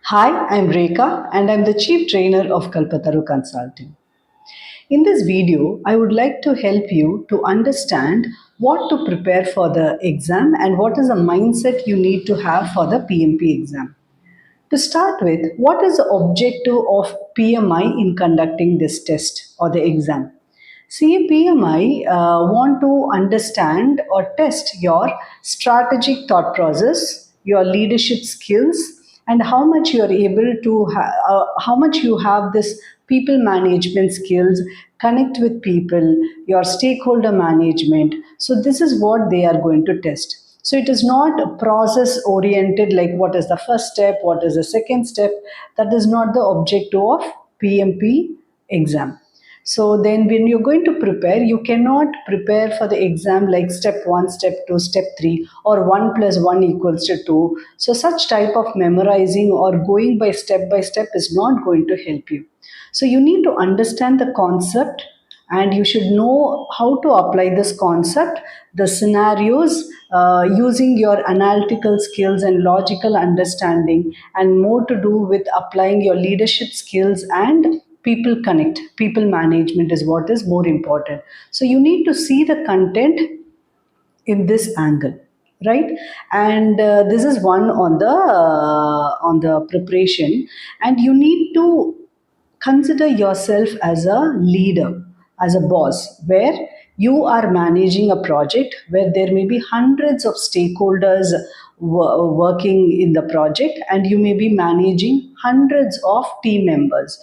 Hi, I'm Rekha and I'm the Chief Trainer of KalpaTharu Consulting. In this video, I would like to help you to understand what to prepare for the exam and what is the mindset you need to have for the PMP exam. To start with, what is the objective of PMI in conducting this test or the exam? See, PMI want to understand or test your strategic thought process, your leadership skills, and how much you are able to, how much you have this people management skills, connect with people, your stakeholder management. So this is what they are going to test. So it is not process oriented, like what is the first step, what is the second step. That is not the objective of PMP exam. So then when you're going to prepare, you cannot prepare for the exam like step 1, step 2, step 3 or 1 plus 1 equals to 2. So such type of memorizing or going by step is not going to help you. So you need to understand the concept and you should know how to apply this concept, the scenarios, using your analytical skills and logical understanding, and more to do with applying your leadership skills and people connect. People management is what is more important. So you need to see the content in this angle, right? And this is one on the preparation, and you need to consider yourself as a leader, as a boss, where you are managing a project where there may be hundreds of stakeholders working in the project, and you may be managing hundreds of team members.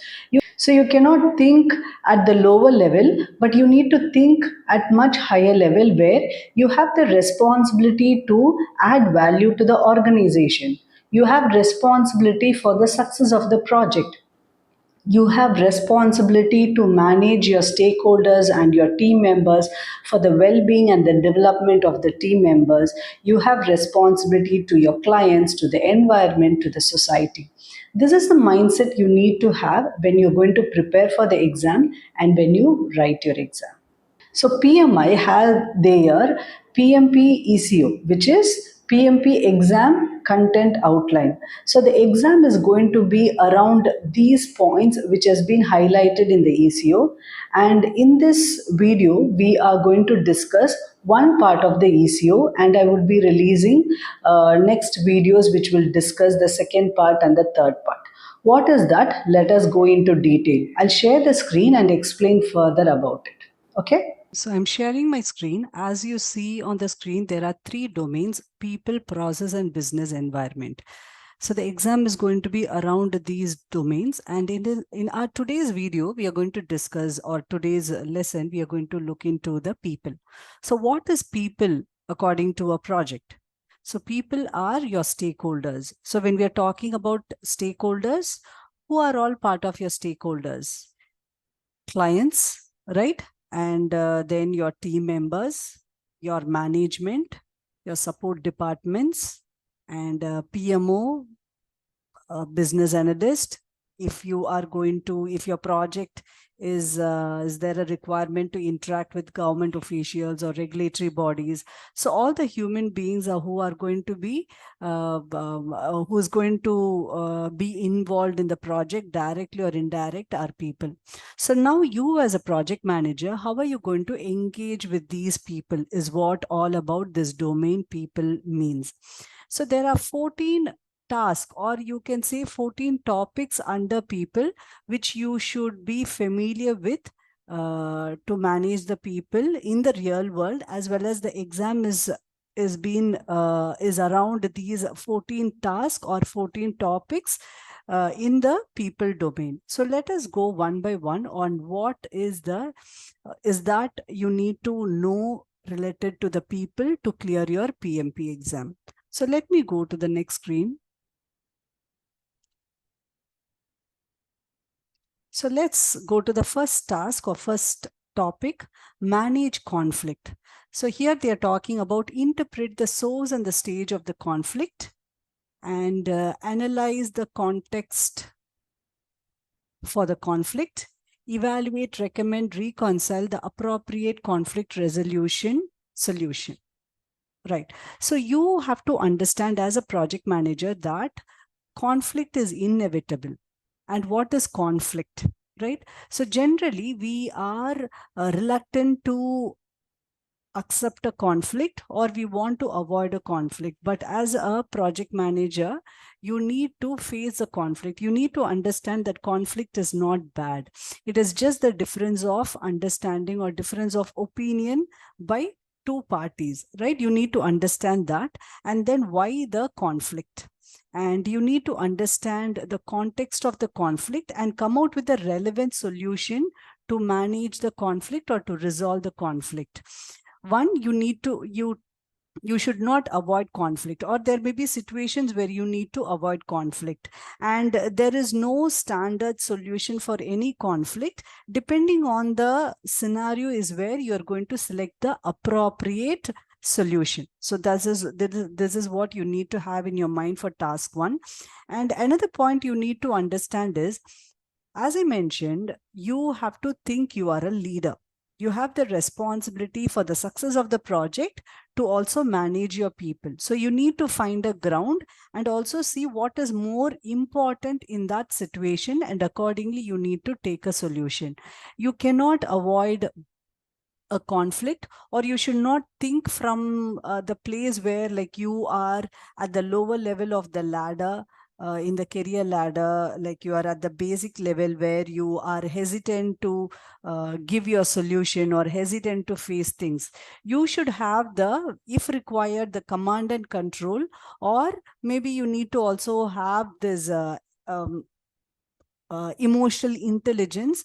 So you cannot think at the lower level, but you need to think at much higher level where you have the responsibility to add value to the organization. You have responsibility for the success of the project. You have responsibility to manage your stakeholders and your team members for the well-being and the development of the team members. You have responsibility to your clients, to the environment, to the society. This is the mindset you need to have when you're going to prepare for the exam and when you write your exam. So PMI has their PMP ECO, which is PMP Exam Content Outline. So the exam is going to be around these points which has been highlighted in the ECO. And in this video, we are going to discuss one part of the ECO, and I would be releasing next videos which will discuss the second part and the third part. What is that? Let us go into detail. I'll share the screen and explain further about it. Okay? So I'm sharing my screen. As you see on the screen, there are 3 domains: people, process, and business environment. So the exam is going to be around these domains. And in our today's video, we are going to discuss, or today's lesson, we are going to look into the people. So what is people according to a project? So people are your stakeholders. So when we are talking about stakeholders, who are all part of your stakeholders? Clients, right? And then your team members, your management, your support departments, and PMO, business analyst. If your project is there a requirement to interact with government officials or regulatory bodies? So all the human beings are who are going to be who's going to be involved in the project directly or indirect are people. So now you as a project manager, how are you going to engage with these people is what all about this domain people means. So there are 14 task, or you can say 14 topics under people, which you should be familiar with to manage the people in the real world, as well as the exam is around these 14 tasks or 14 topics in the people domain. So let us go one by one on what is that you need to know related to the people to clear your PMP exam. So let me go to the next screen. So let's go to the first task or first topic: manage conflict. So here they are talking about interpret the source and the stage of the conflict, and analyze the context for the conflict, evaluate, recommend, reconcile the appropriate conflict resolution solution. Right. So you have to understand as a project manager that conflict is inevitable. And what is conflict, right? So generally we are reluctant to accept a conflict, or we want to avoid a conflict. But as a project manager, you need to face a conflict. You need to understand that conflict is not bad. It is just the difference of understanding or difference of opinion by two parties, right? You need to understand that. And then why the conflict? And you need to understand the context of the conflict and come out with a relevant solution to manage the conflict or to resolve the conflict. One, you should not avoid conflict, or there may be situations where you need to avoid conflict, and there is no standard solution for any conflict. Depending on the scenario is where you are going to select the appropriate solution. So this is what you need to have in your mind for task one. And another point you need to understand is, as I mentioned, you have to think you are a leader. You have the responsibility for the success of the project to also manage your people. So you need to find a ground and also see what is more important in that situation, and accordingly you need to take a solution. You cannot avoid a conflict, or you should not think from the place where like you are at the lower level of the ladder, in the career ladder, like you are at the basic level where you are hesitant to give your solution or hesitant to face things. You should have the, if required, the command and control, or maybe you need to also have this um, emotional intelligence.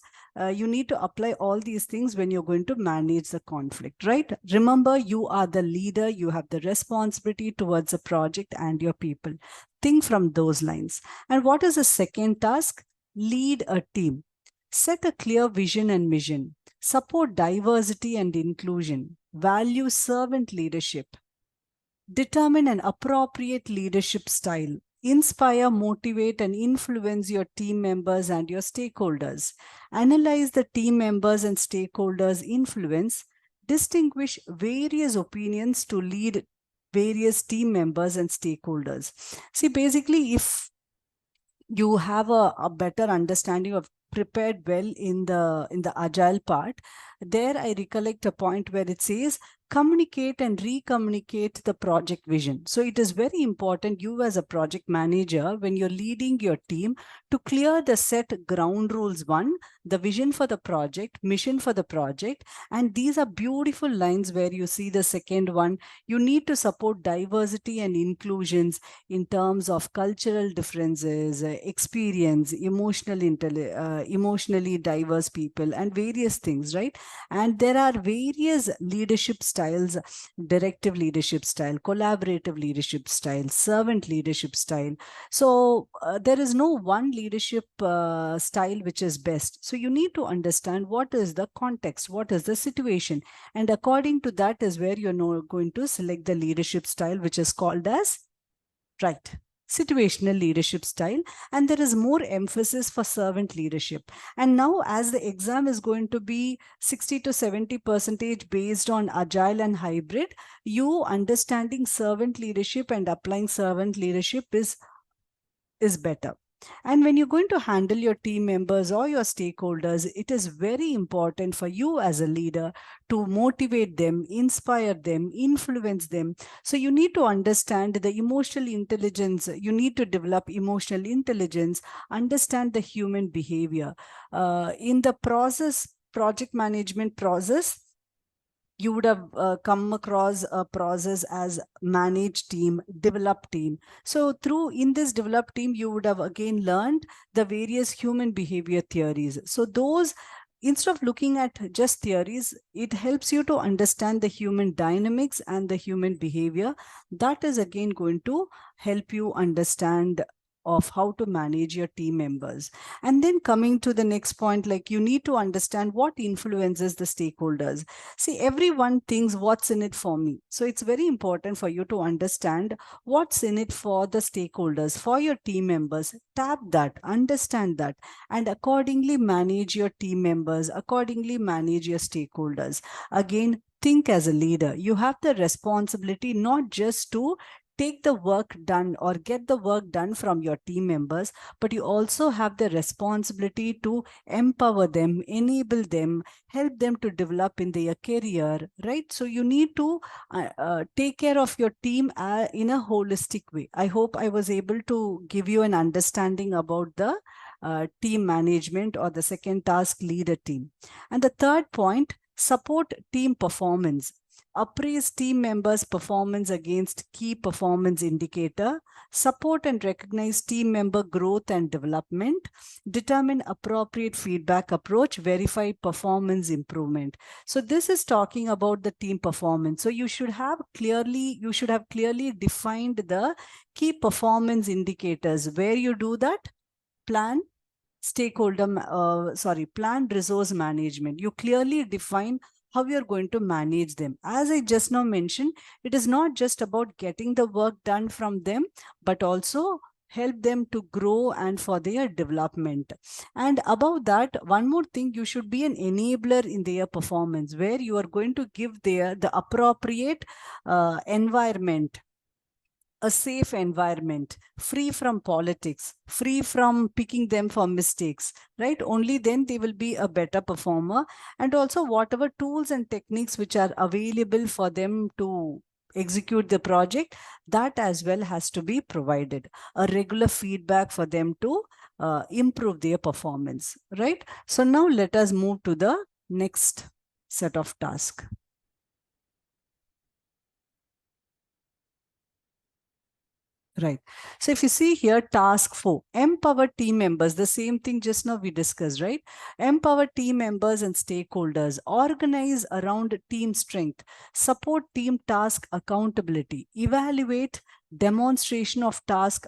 You need to apply all these things when you're going to manage the conflict, right? Remember, you are the leader. You have the responsibility towards the project and your people. Think from those lines. And what is the second task? Lead a team. Set a clear vision and mission. Support diversity and inclusion. Value servant leadership. Determine an appropriate leadership style. Inspire, motivate, and influence your team members and your stakeholders. Analyze the team members and stakeholders' influence. Distinguish various opinions to lead various team members and stakeholders. See, basically, if you have a better understanding of prepared well in the agile part, there I recollect a point where it says communicate and re-communicate the project vision. So it is very important, you as a project manager, when you're leading your team, to clear the set ground rules. One, the vision for the project, mission for the project, and these are beautiful lines where you see the second one. You need to support diversity and inclusions in terms of cultural differences, experience, emotionally diverse people, and various things, right? And there are various leadership styles: directive leadership style, collaborative leadership style, servant leadership style. So there is no one leadership style which is best. So you need to understand what is the context, what is the situation, and according to that is where you're going to select the leadership style, which is called as, right, situational leadership style. And there is more emphasis for servant leadership. And now, as the exam is going to be 60 to 70% based on agile and hybrid, you understanding servant leadership and applying servant leadership is better. And when you're going to handle your team members or your stakeholders, it is very important for you as a leader to motivate them, inspire them, influence them. So you need to understand the emotional intelligence. You need to develop emotional intelligence, understand the human behavior. In the process, project management process, you would have come across a process as manage team, develop team. So in this develop team, you would have again learned the various human behavior theories. So those, instead of looking at just theories, it helps you to understand the human dynamics and the human behavior. That is again going to help you understand of how to manage your team members. And then coming to the next point, like you need to understand what influences the stakeholders. See, everyone thinks what's in it for me. So it's very important for you to understand what's in it for the stakeholders, for your team members. Tap that, understand that, and accordingly manage your team members, accordingly manage your stakeholders. Again, think as a leader. You have the responsibility not just to take the work done or get the work done from your team members, but you also have the responsibility to empower them, enable them, help them to develop in their career, right? So you need to take care of your team in a holistic way. I hope I was able to give you an understanding about the team management, or the second task, lead a team. And the third point, support team performance. Appraise team members' performance against key performance indicator, support and recognize team member growth and development, determine appropriate feedback approach, verify performance improvement. So this is talking about the team performance. So you should have clearly defined the key performance indicators. Where you do that? Plan plan resource management. You clearly define how you're going to manage them. As I just now mentioned, it is not just about getting the work done from them, but also help them to grow and for their development. And above that, one more thing, you should be an enabler in their performance, where you are going to give the appropriate environment, a safe environment, free from politics, free from picking them for mistakes, right? Only then they will be a better performer. And also whatever tools and techniques which are available for them to execute the project, that as well has to be provided. A regular feedback for them to improve their performance, right? So now let us move to the next set of tasks. Right. So if you see here, task 4, empower team members, the same thing just now we discussed, right? Empower team members and stakeholders, organize around team strength, support team task accountability, evaluate demonstration of task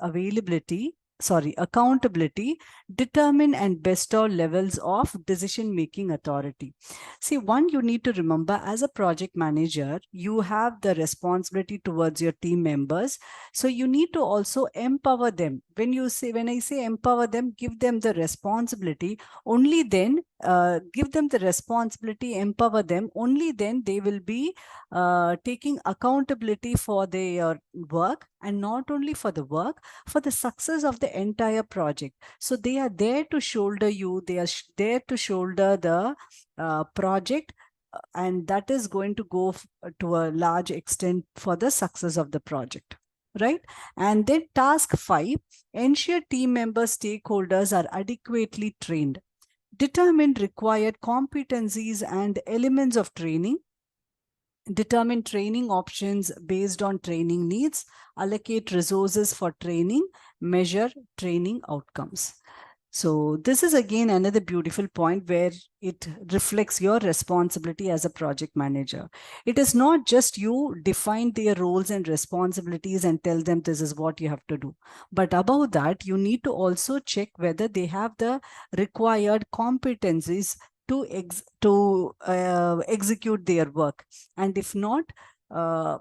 accountability, determine and bestow levels of decision-making authority. See, one, you need to remember, as a project manager, you have the responsibility towards your team members. So you need to also empower them. When I say empower them, give them the responsibility. Only then, give them the responsibility, empower them. Only then they will be taking accountability for their work, and not only for the work, for the success of the entire project. So they are there to shoulder you. They are there to shoulder the project, and that is going to go to a large extent for the success of the project, right? And then task 5, ensure team member stakeholders are adequately trained, determine required competencies and elements of training, determine training options based on training needs, allocate resources for training, measure training outcomes. So this is again another beautiful point where it reflects your responsibility as a project manager. It is not just you define their roles and responsibilities and tell them this is what you have to do. But above that, you need to also check whether they have the required competencies to execute their work. And if not, uh,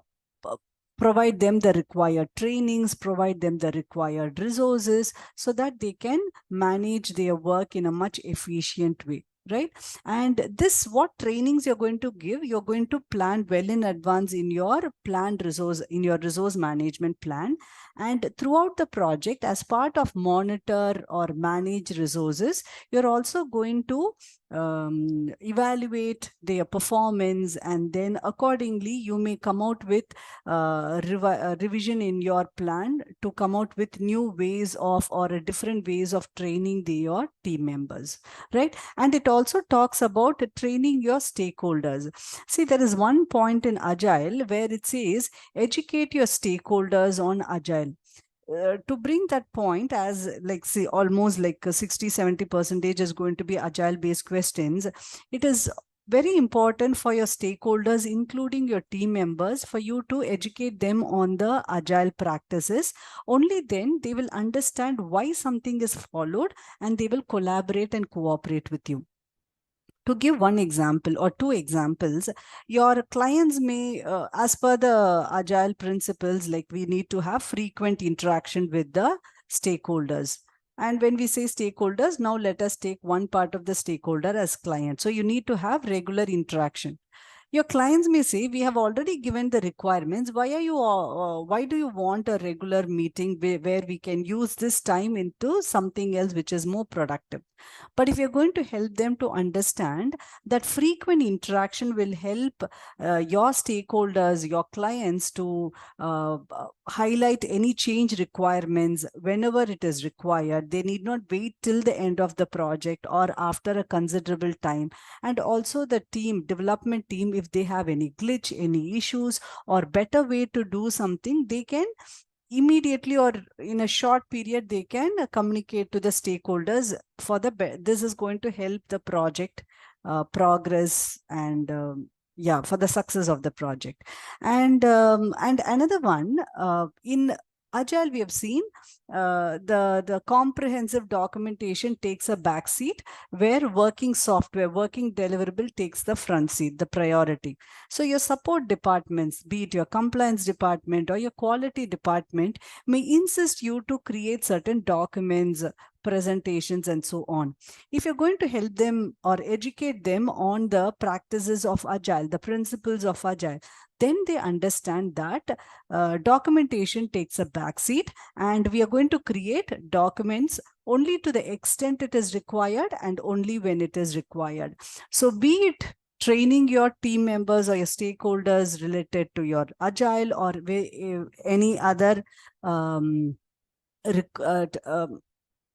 provide them the required trainings, provide them the required resources, so that they can manage their work in a much efficient way, right? And this, what trainings you're going to give, you're going to plan well in advance in your resource management plan. And throughout the project, as part of monitor or manage resources, you're also going to evaluate their performance, and then accordingly you may come out with revision in your plan to come out with new ways of, or different ways of training your team members, right? And it also talks about training your stakeholders. See, there is one point in Agile where it says educate your stakeholders on Agile. To bring that point, as like say almost like 60-70% is going to be Agile based questions, it is very important for your stakeholders, including your team members, for you to educate them on the Agile practices. Only then they will understand why something is followed, and they will collaborate and cooperate with you. To give one example or two examples, your clients may, as per the Agile principles, like we need to have frequent interaction with the stakeholders. And when we say stakeholders, now let us take one part of the stakeholder as client. So you need to have regular interaction. Your clients may say, we have already given the requirements. Why do you want a regular meeting where we can use this time into something else which is more productive? But if you're going to help them to understand that frequent interaction will help your stakeholders, your clients to highlight any change requirements whenever it is required. They need not wait till the end of the project or after a considerable time. And also the development team, if they have any glitch, any issues, or better way to do something, they can immediately or in a short period they can communicate to the stakeholders for this is going to help the project progress and yeah, for the success of the project. And another one, in agile we have seen the comprehensive documentation takes a back seat, where working software, working deliverable takes the front seat, the priority. So your support departments, be it your compliance department or your quality department, may insist you to create certain documents, presentations, and so on. If you're going to help them or educate them on the practices of agile, the principles of agile, then they understand that documentation takes a backseat, and we are going to create documents only to the extent it is required and only when it is required. So be it training your team members or your stakeholders related to your agile or any other um,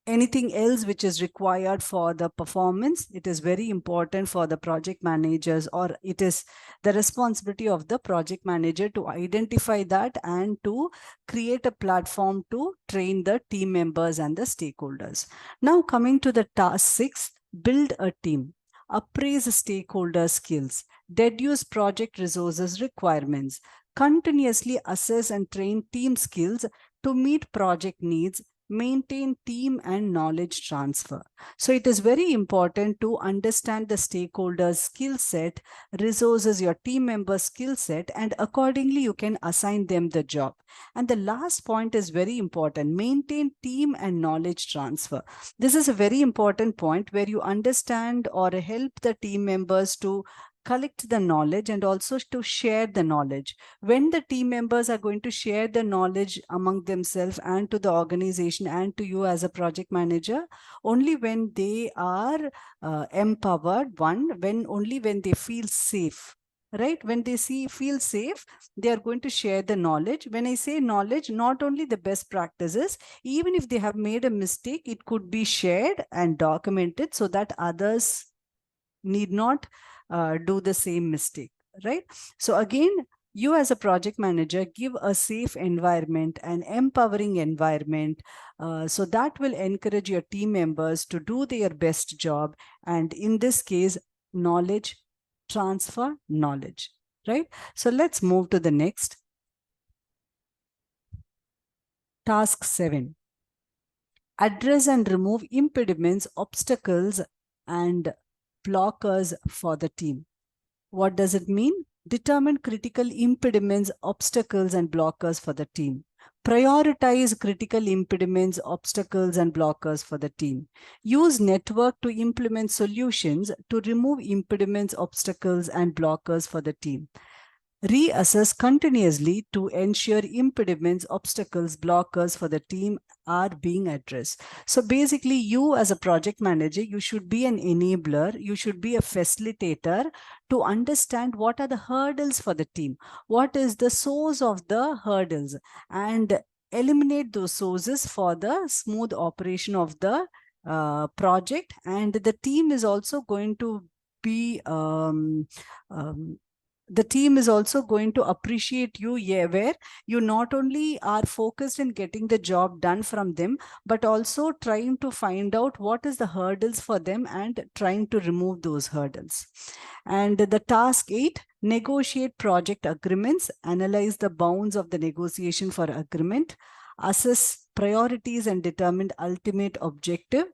anything else which is required for the performance, it is very important for the project managers, or it is the responsibility of the project manager to identify that and to create a platform to train the team members and the stakeholders. Now coming to the task 6, build a team. Appraise stakeholder skills, deduce project resources requirements, continuously assess and train team skills to meet project needs, maintain team and knowledge transfer. So it is very important to understand the stakeholders' skill set, resources, your team members' skill set, and accordingly you can assign them the job. And the last point is very important: maintain team and knowledge transfer. This is a very important point where you understand or help the team members to collect the knowledge and also to share the knowledge. When the team members are going to share the knowledge among themselves and to the organization and to you as a project manager, only when they are empowered, only when they feel safe. Right? When they feel safe, they are going to share the knowledge. When I say knowledge, not only the best practices, even if they have made a mistake, it could be shared and documented so that others need not do the same mistake, right? So again, you as a project manager, give a safe environment, an empowering environment, so that will encourage your team members to do their best job. And in this case, knowledge, transfer knowledge, right? So let's move to the next. Task 7. Address and remove impediments, obstacles, and blockers for the team. What does it mean? Determine critical impediments, obstacles, and blockers for the team. Prioritize critical impediments, obstacles, and blockers for the team. Use network to implement solutions to remove impediments, obstacles, and blockers for the team. Reassess continuously to ensure impediments, obstacles, blockers for the team are being addressed. So basically, you as a project manager, you should be an enabler, you should be a facilitator to understand what are the hurdles for the team, what is the source of the hurdles, and eliminate those sources for the smooth operation of the project. And the team is also going to be the team is also going to appreciate you, where you not only are focused in getting the job done from them, but also trying to find out what is the hurdles for them and trying to remove those hurdles. And the task 8, negotiate project agreements, analyze the bounds of the negotiation for agreement, assess priorities and determine ultimate objective,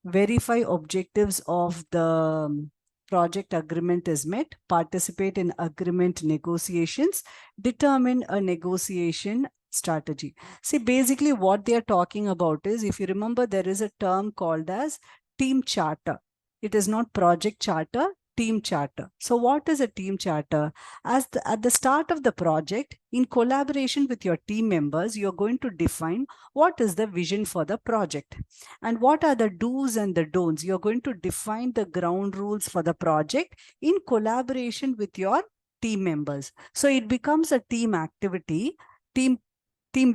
verify objectives of the project agreement is met, participate in agreement negotiations, determine a negotiation strategy. See, basically what they are talking about is, if you remember, there is a term called as team charter. It is not project charter, team charter. So what is a team charter? At the start of the project, in collaboration with your team members, you're going to define what is the vision for the project and what are the do's and the don'ts. You're going to define the ground rules for the project in collaboration with your team members. So it becomes a team activity, team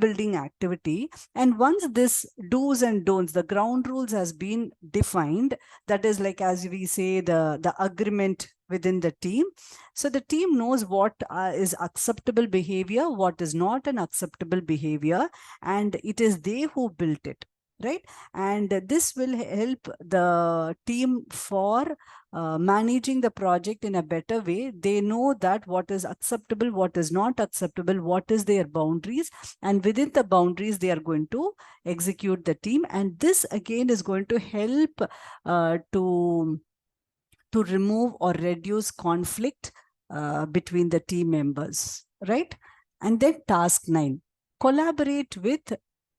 building activity. And once this do's and don'ts, the ground rules has been defined, that is like, as we say, the agreement within the team. So the team knows what is acceptable behavior, what is not an acceptable behavior, and it is they who built it, right? And this will help the team for managing the project in a better way. They know that what is acceptable, what is not acceptable, what is their boundaries, and within the boundaries they are going to execute the team. And this again is going to help to remove or reduce conflict between the team members, right? And then task 9, collaborate with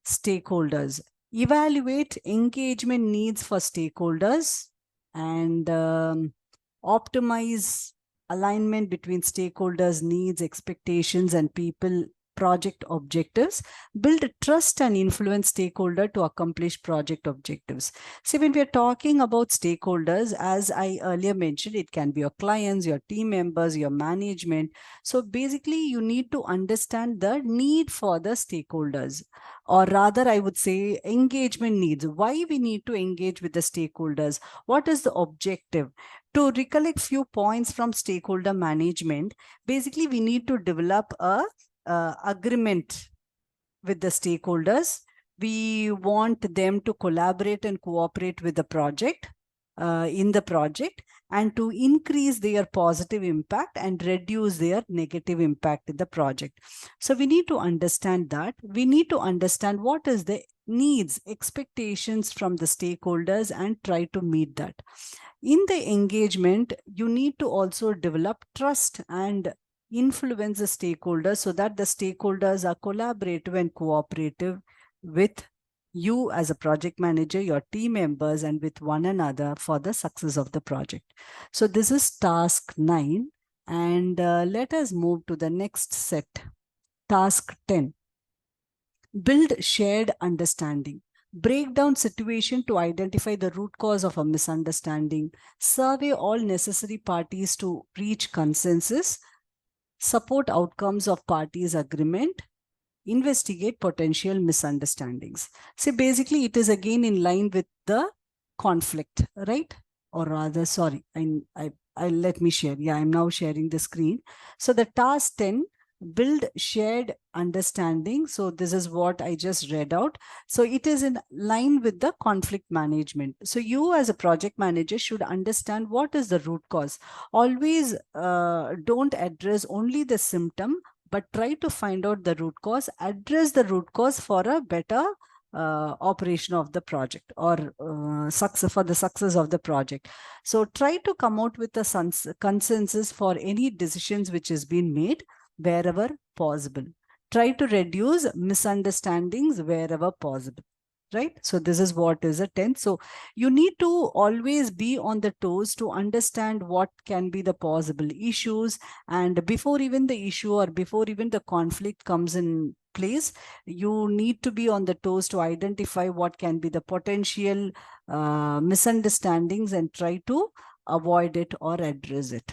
stakeholders. Evaluate engagement needs for stakeholders and optimize alignment between stakeholders' needs, expectations, and people project objectives. Build trust and influence stakeholder to accomplish project objectives. See, when we are talking about stakeholders, as I earlier mentioned, it can be your clients, your team members, your management. So basically, you need to understand the need for the stakeholders, or rather, I would say engagement needs. Why we need to engage with the stakeholders? What is the objective? To recollect few points from stakeholder management, basically, we need to develop a agreement with the stakeholders. We want them to collaborate and cooperate with the project, in the project, and to increase their positive impact and reduce their negative impact in the project. So we need to understand that. We need to understand what is the needs, expectations from the stakeholders and try to meet that. In the engagement, you need to also develop trust and influence the stakeholders so that the stakeholders are collaborative and cooperative with you as a project manager, your team members, and with one another for the success of the project. So this is task 9. And let us move to the next set. Task 10. Build shared understanding. Break down situation to identify the root cause of a misunderstanding. Survey all necessary parties to reach consensus. Support outcomes of parties' agreement. Investigate potential misunderstandings. So basically, it is again in line with the conflict, right? Or rather, sorry, I let me share. Yeah, I'm now sharing the screen. So the task 10, build shared understanding. So this is what I just read out. So it is in line with the conflict management. So you as a project manager should understand what is the root cause. Always don't address only the symptom, but try to find out the root cause, address the root cause for a better operation of the project, or success for the success of the project. So try to come out with a consensus for any decisions which has been made wherever possible. Try to reduce misunderstandings wherever possible. Right? So this is what is a 10th. So you need to always be on the toes to understand what can be the possible issues. And before even the issue or before even the conflict comes in place, you need to be on the toes to identify what can be the potential misunderstandings and try to avoid it or address it.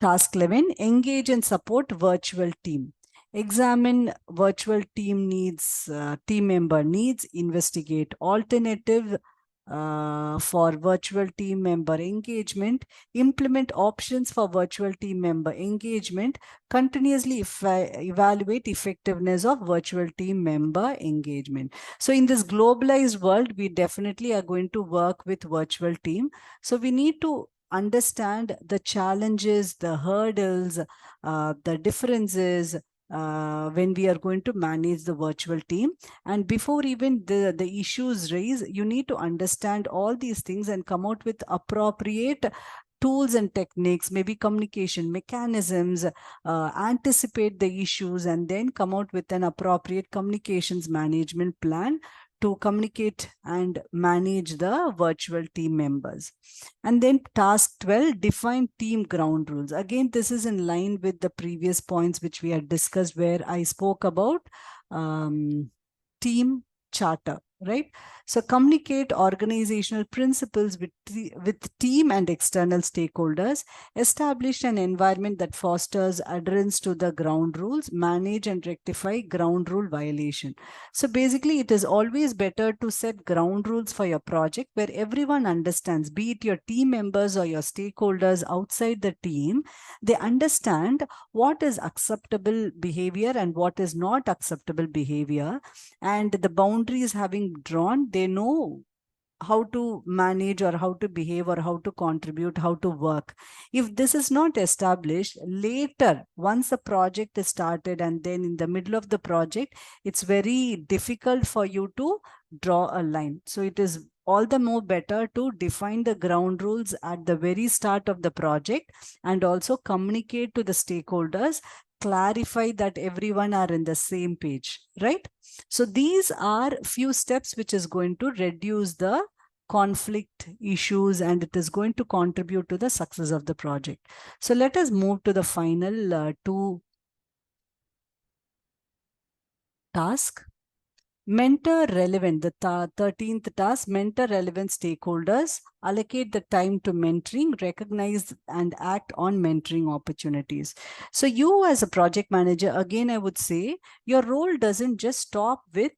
Task 11, engage and support virtual team. Examine virtual team needs, team member needs, investigate alternative for virtual team member engagement, implement options for virtual team member engagement, continuously evaluate effectiveness of virtual team member engagement. So in this globalized world, we definitely are going to work with virtual team. So we need to understand the challenges, the hurdles, the differences, when we are going to manage the virtual team. And before even the issues raise, you need to understand all these things and come out with appropriate tools and techniques, maybe communication mechanisms, anticipate the issues, and then come out with an appropriate communications management plan to communicate and manage the virtual team members. And then task 12, define team ground rules. Again, this is in line with the previous points which we had discussed, where I spoke about team charter, right? So communicate organizational principles with team and external stakeholders, establish an environment that fosters adherence to the ground rules, manage and rectify ground rule violation. So basically, it is always better to set ground rules for your project where everyone understands, be it your team members or your stakeholders outside the team, they understand what is acceptable behavior and what is not acceptable behavior. And the boundaries having drawn, they know how to manage or how to behave or how to contribute, how to work. If this is not established, later, once the project is started and then in the middle of the project, it's very difficult for you to draw a line. So it is all the more better to define the ground rules at the very start of the project and also communicate to the stakeholders, clarify that everyone are in the same page, right? So these are few steps which is going to reduce the conflict issues and it is going to contribute to the success of the project. So let us move to the final two task. Mentor relevant, the 13th task, mentor relevant stakeholders, allocate the time to mentoring, recognize and act on mentoring opportunities. So you as a project manager, again, I would say your role doesn't just stop with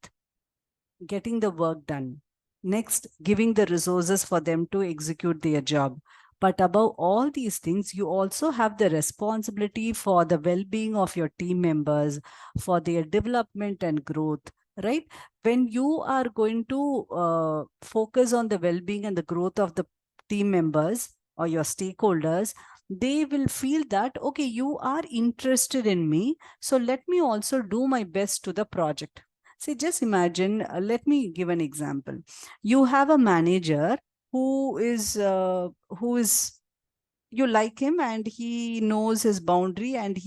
getting the work done. Next, giving the resources for them to execute their job. But above all these things, you also have the responsibility for the well-being of your team members, for their development and growth, right? When you are going to focus on the well-being and the growth of the team members or your stakeholders, they will feel that, okay, you are interested in me, so let me also do my best to the project. See, just imagine, let me give an example. You have a manager who is you like him and he knows his boundary and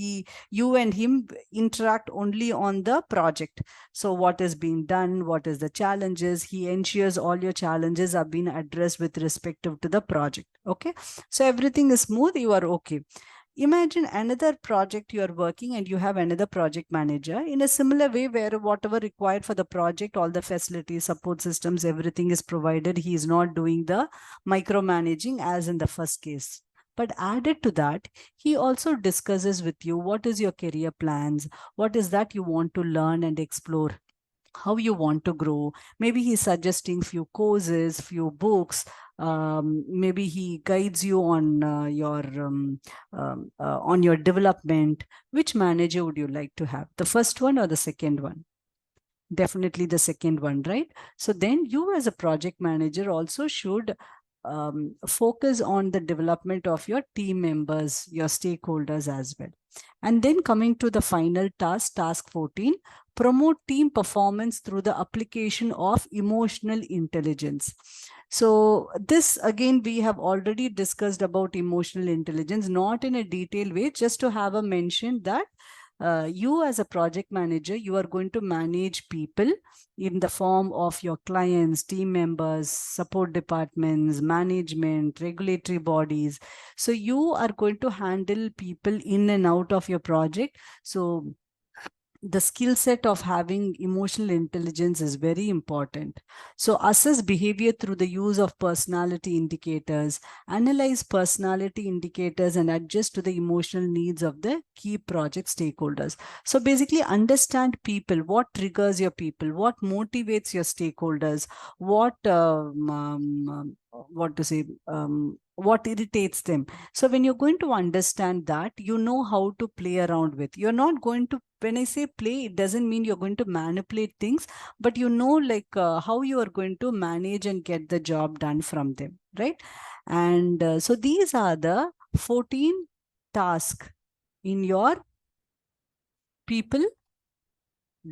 you and him interact only on the project. So what is being done, what is the challenges, he ensures all your challenges are being addressed with respect to the project. Okay, so everything is smooth, you are okay. Imagine another project you are working and you have another project manager in a similar way, where whatever required for the project, all the facilities, support systems, everything is provided. He is not doing the micromanaging as in the first case. But added to that, he also discusses with you what is your career plans, what is that you want to learn and explore, how you want to grow. Maybe he's suggesting few courses, few books. Maybe he guides you on your development. Which manager would you like to have, the first one or the second one? Definitely the second one, right? So then you as a project manager also should focus on the development of your team members, your stakeholders as well. And then coming to the final task, task 14, promote team performance through the application of emotional intelligence. So this, again, we have already discussed about emotional intelligence, not in a detailed way, just to have a mention that you as a project manager, you are going to manage people in the form of your clients, team members, support departments, management, regulatory bodies. So you are going to handle people in and out of your project. So the skill set of having emotional intelligence is very important. So assess behavior through the use of personality indicators, analyze personality indicators and adjust to the emotional needs of the key project stakeholders. So basically understand people, what triggers your people, what motivates your stakeholders, what irritates them. So when you're going to understand that, you know how to play around with. You're not going to, when I say play, it doesn't mean you're going to manipulate things, but you know, like how you are going to manage and get the job done from them, right? And so these are the 14 tasks in your people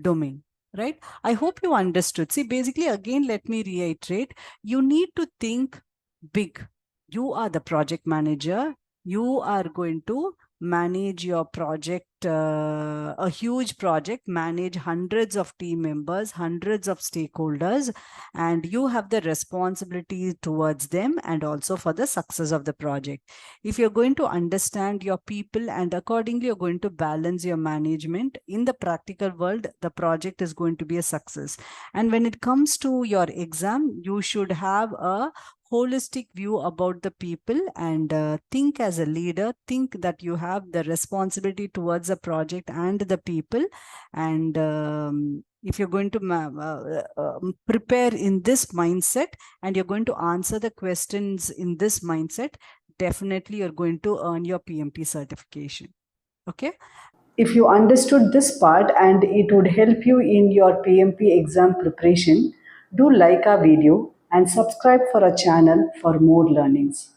domain, right? I hope you understood. See, basically, again, let me reiterate, you need to think big. You are the project manager. You are going to manage your project, a huge project, manage hundreds of team members, hundreds of stakeholders, and you have the responsibility towards them and also for the success of the project. If you're going to understand your people and accordingly you're going to balance your management in the practical world, the project is going to be a success. And when it comes to your exam, you should have a holistic view about the people and think as a leader, think that you have the responsibility towards the project and the people. And if you're going to prepare in this mindset and you're going to answer the questions in this mindset, definitely you're going to earn your PMP certification. Okay. If you understood this part and it would help you in your PMP exam preparation, do like our video and subscribe for our channel for more learnings.